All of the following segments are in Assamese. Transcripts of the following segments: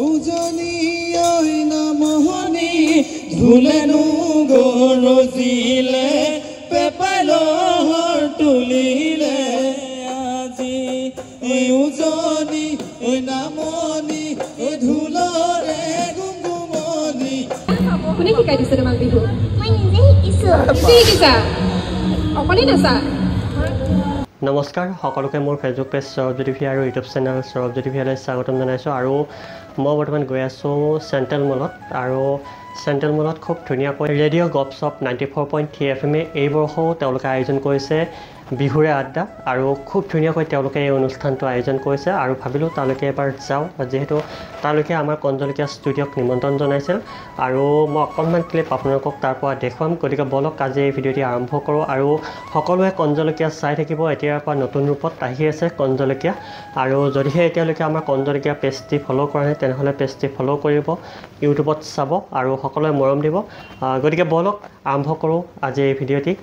উজনি ঐ নামহনি ধুলেনো গৰজিলে পেপালৰ তুলিলে আজি উজনি ঐ নামনি ধুলৰে গুমগুমনি। কোনে শিকাই দিছে তোমাক বিহু? মই নিজে শিকিছোঁ। শিকিছা? অকলে নাচা? নমস্কাৰ সকলোকে মোৰ ফেচবুক পেজ সৌৰভজ্যোতি ভি আৰু ইউটিউব চেনেল সৌৰভজ্যোতি ভিলৈ স্বাগতম জনাইছোঁ। আৰু মই বৰ্তমান গৈ আছোঁ চেণ্ট্ৰেল মলত, আৰু চেণ্ট্ৰেল মলত খুব ধুনীয়াকৈ ৰেডিঅ' গপশ্বপ 94.3 FM এই বৰ্ষও তেওঁলোকে আয়োজন কৰিছে বিহুৰে আড্ডা, আৰু খুব ধুনীয়াকৈ তেওঁলোকে এই অনুষ্ঠানটো আয়োজন কৰিছে। আৰু ভাবিলোঁ তালৈকে এবাৰ যাওঁ, যিহেতু তেওঁলোকে আমাৰ কণজলকীয়া ষ্টুডিঅ'ক নিমন্ত্ৰণ জনাইছিল, আৰু মই অকণমান ক্লিপ আপোনালোকক তাৰ পৰা দেখুৱাম। গতিকে বলক আজি এই ভিডিঅ'টি আৰম্ভ কৰোঁ, আৰু সকলোৱে কণজলকীয়া চাই থাকিব। এতিয়াৰ পৰা নতুন ৰূপত আহি আছে কণজলকীয়া, আৰু যদিহে এতিয়ালৈকে আমাৰ কণজলকীয়া পেজটি ফ'ল' কৰা নাই তেনেহ'লে পেজটি ফ'ল' কৰিব, ইউটিউবত চাব আৰু সকলোৱে মৰম দিব। গতিকে বলক আৰম্ভ কৰোঁ আজি এই ভিডিঅ'টি।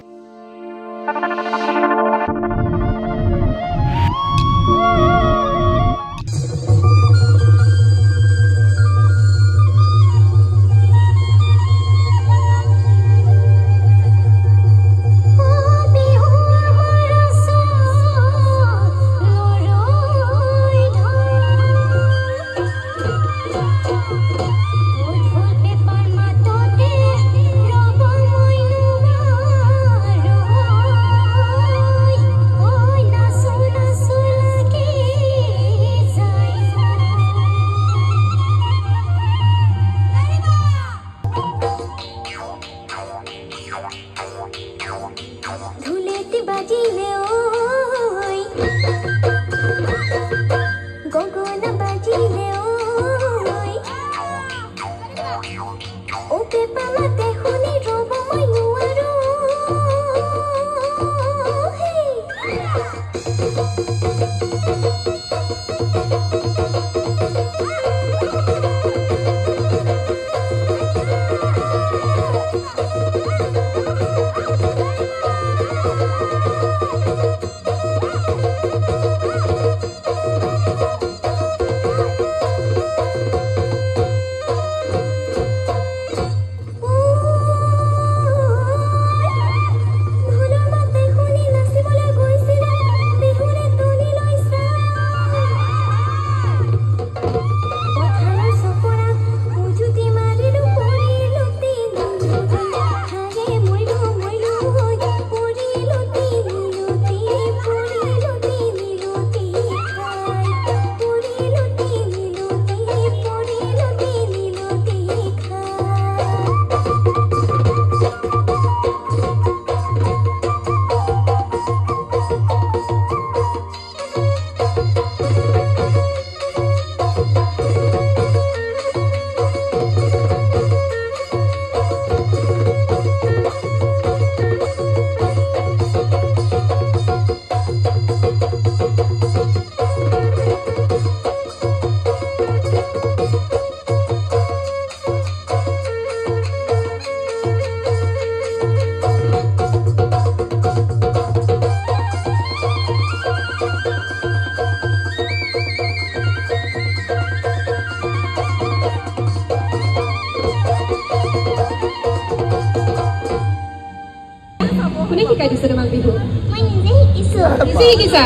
কোনে শিকাই দিছে তোমাক বিহু? মই নিজে শিকিছোঁ। নিজে শিকিছা?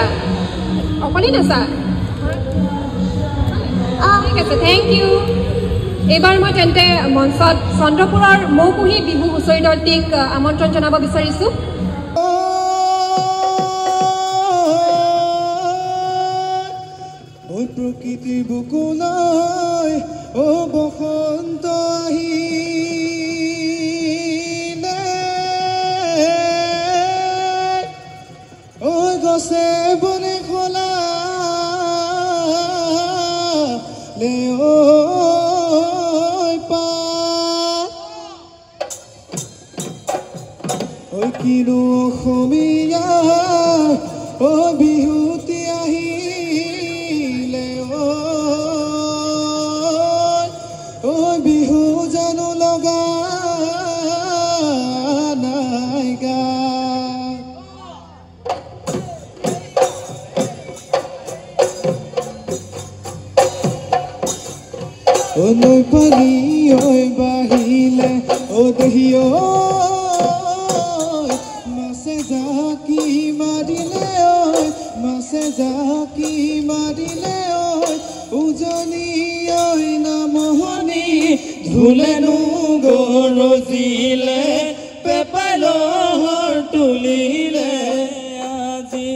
অকলে নাচা? ঠিক আছে, থেংক ইউ। এইবাৰ মই তেন্তে মঞ্চত চন্দ্ৰপুৰৰ মৌকুহি বিহু হুঁচৰি দলটিক আমন্ত্ৰণ জনাব বিচাৰিছোঁ। প্ৰকৃতি বুকুলৈ বসন্ত আহিলে, গছে বনে খোলালে কিনো অসমীয়া বিহুতি আহিলে, বিহু জানো লগা নাই গা। ও নৈ পানী ঐ বাহিলে ও দেহি ঐ মাছে জাকি মাৰিলে ঐ মাছে জাকি মাৰিলে ঐ উজনি ঐ নামহনি ধুলেনো গৰজিলে পেপালৰ তুলিলে আজি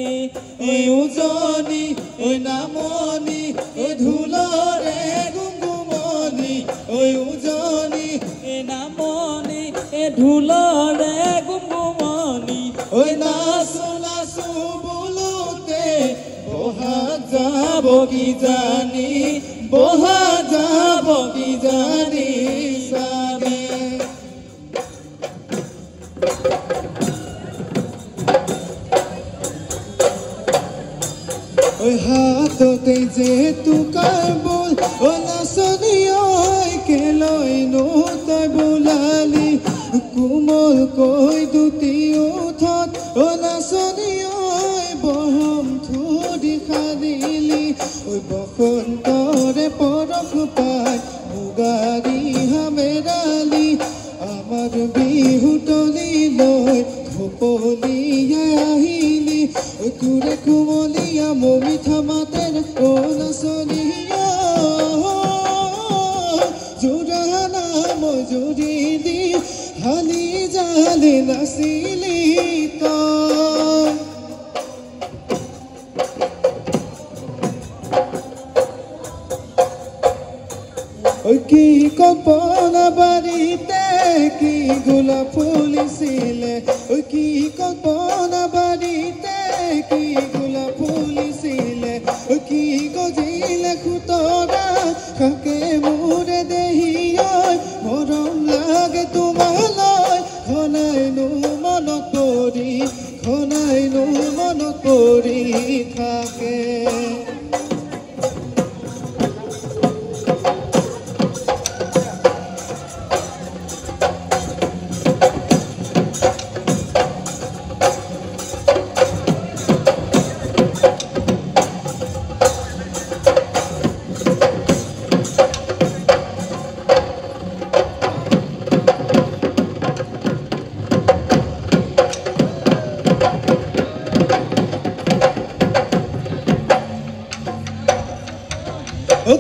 ঐ উজনি ঐ নামনি ঐ ধুলৰে গুমগুমনি ঐ উজনি নামনি ঢোলৰে গুমগুমনি ঐ নাচো নাচো বোলোতে বহা যাব কিজানি বহা যাব কিজানি চাগে ঐ হাততে যে টুকাৰ বল ঐ নাচনি ঐ কেলৈনো তই বোলালি কোমলকৈ দুটি ওঠত ঐ নাচনি ঐ বহম থুৰি সাৰিলি ঐ বসন্তৰে পৰশ পাই মুগাৰী হামেৰালি আমাৰ বিহুতলি লৈ ধপলিয়াই আহিলি ঐ তোৰে কোমলীয়া মমিঠা মাতেৰে ঐ নাচনিয়া জোৰা নাম জুৰি দি হালি জালি নাচিলি তই ঐ কি কল্পনা বাৰীতে কি গোলাপ ফুলিছিলে ঐ কি কল্পনা বাৰীতে কি গোলাপ ফুলিছিলে ঐ কি গজিলে খুতৰা কাকে মোৰে দেহি ঐ মৰম লাগে তোমালৈ ঘনাইনো মনত পৰি থাকে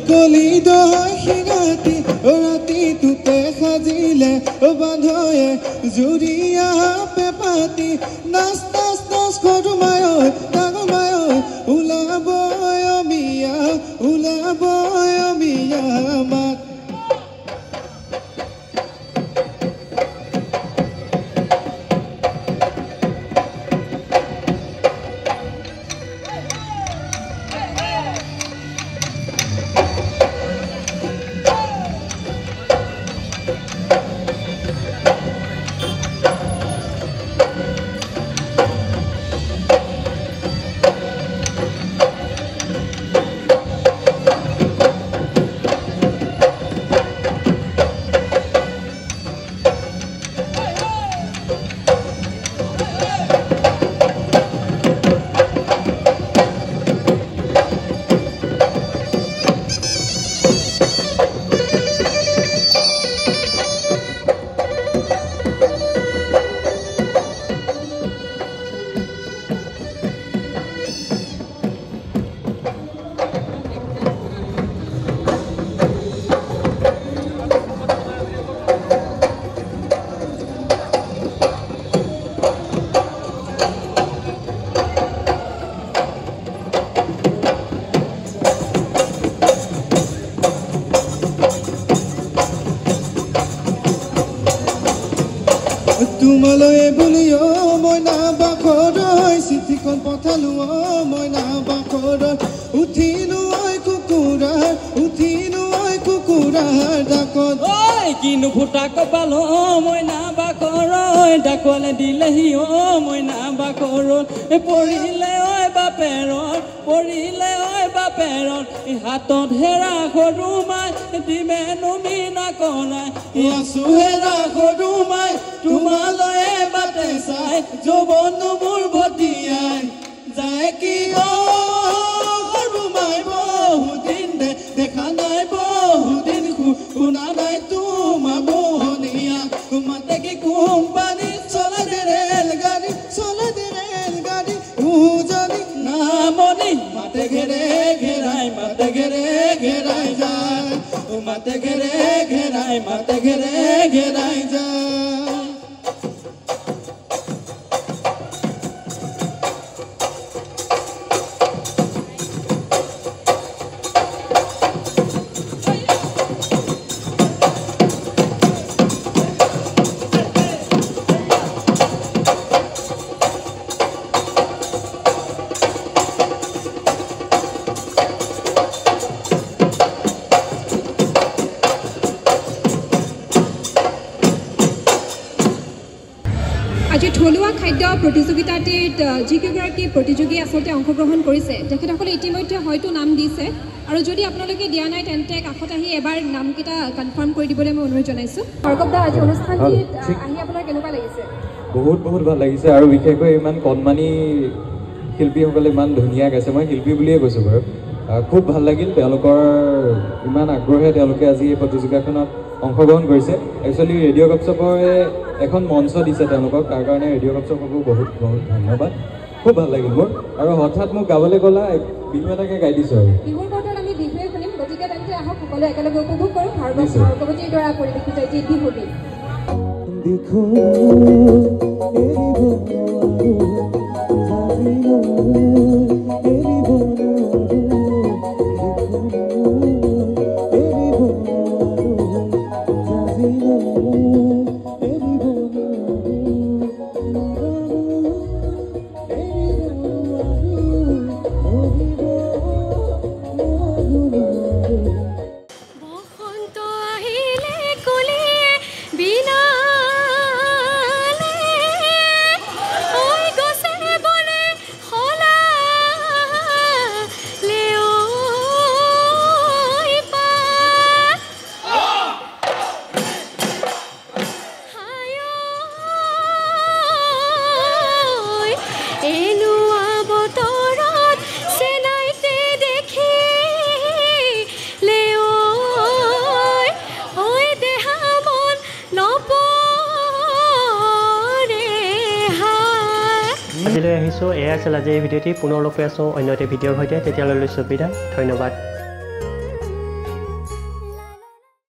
কলি দহিৰাতি ৰাতি তুতে সাজিলে বান্ধয়ে জুৰিয়া পেপাতি নাচ নাচ নাচ সৰুমায় ডাঙৰমায় ওলাবয় মিয়া মাত তোমালৈ বুলিও মইনা বাখৰৈ চিঠিখন পঠালো মইনা বাখৰত উঠিলো কুকুৰাৰ ডাকত ঐ কিনো ফুটা কপাল মইনা বাখৰৈ ডাকলে দিলেহি মইনা বাখৰত পৰিলে বাপেৰত হাতত হেৰা সৰু মাই দিমে নুমিনা কলাই আছো হেৰা সৰু মাই তোমালৈ বাটে চাই যৌৱনো মোৰ ভটিয়াই যায় কি সৰু মাই বহুদিন দেখা নাই বহুদিন মাতে ঘেৰে ঘেৰাই যায় আজি থলুৱা খাদ্য প্ৰতিযোগিতাটিত যিকেইগৰাকী প্ৰতিযোগী আচলতে অংশগ্ৰহণ কৰিছে তেখেতসকলে ইতিমধ্যে হয়তো নাম দিছে আৰু যদি আপোনালোকে দিয়া নাই তেন্তে কাষত আহি এবাৰ নামকেইটা কনফাৰ্ম কৰি দিবলৈ মই অনুৰোধ জনাইছোঁ ভাৰ্গৱ দা আজি অনুষ্ঠানটিত আহি আপোনাৰ কেনেকুৱা লাগিছে বহুত ভাল লাগিছে আৰু বিশেষকৈ ইমান কণমানি শিল্পীসকলে ইমান ধুনীয়া গাইছে মই শিল্পী বুলিয়ে কৈছোঁ বাৰু খুব ভাল লাগিল তেওঁলোকৰ ইমান আগ্ৰহে তেওঁলোকে আজি এই প্ৰতিযোগিতাখনত অংশগ্ৰহণ কৰিছে একচুৱেলি ৰেডিঅ' গপচপৰে এখন মঞ্চ দিছে তেওঁলোকক তাৰ কাৰণে ৰেডিঅ' গপচপকো বহুত ধন্যবাদ খুব ভাল লাগিল মোৰ আৰু হঠাৎ মোক গাবলৈ গ'লা বিহু এটাকে গাই দিছোঁ আৰু বিহুৰ বৰ্তমান আমি বিহুৱে শুনিম গতিকে তেন্তে আহক সকলোৱে একেলগে উপভোগ কৰোঁ ভাৰ্গৱতীৰ দ্বাৰা পৰিৱেশিত এটি বিহু গীত আজিলৈ আহিছোঁ এয়া আছিল আজি এই ভিডিঅ'টি পুনৰ লগ পাই আছোঁ অন্য এটা ভিডিঅ'ৰ সৈতে তেতিয়ালৈ লৈছোঁ বিদায় ধন্যবাদ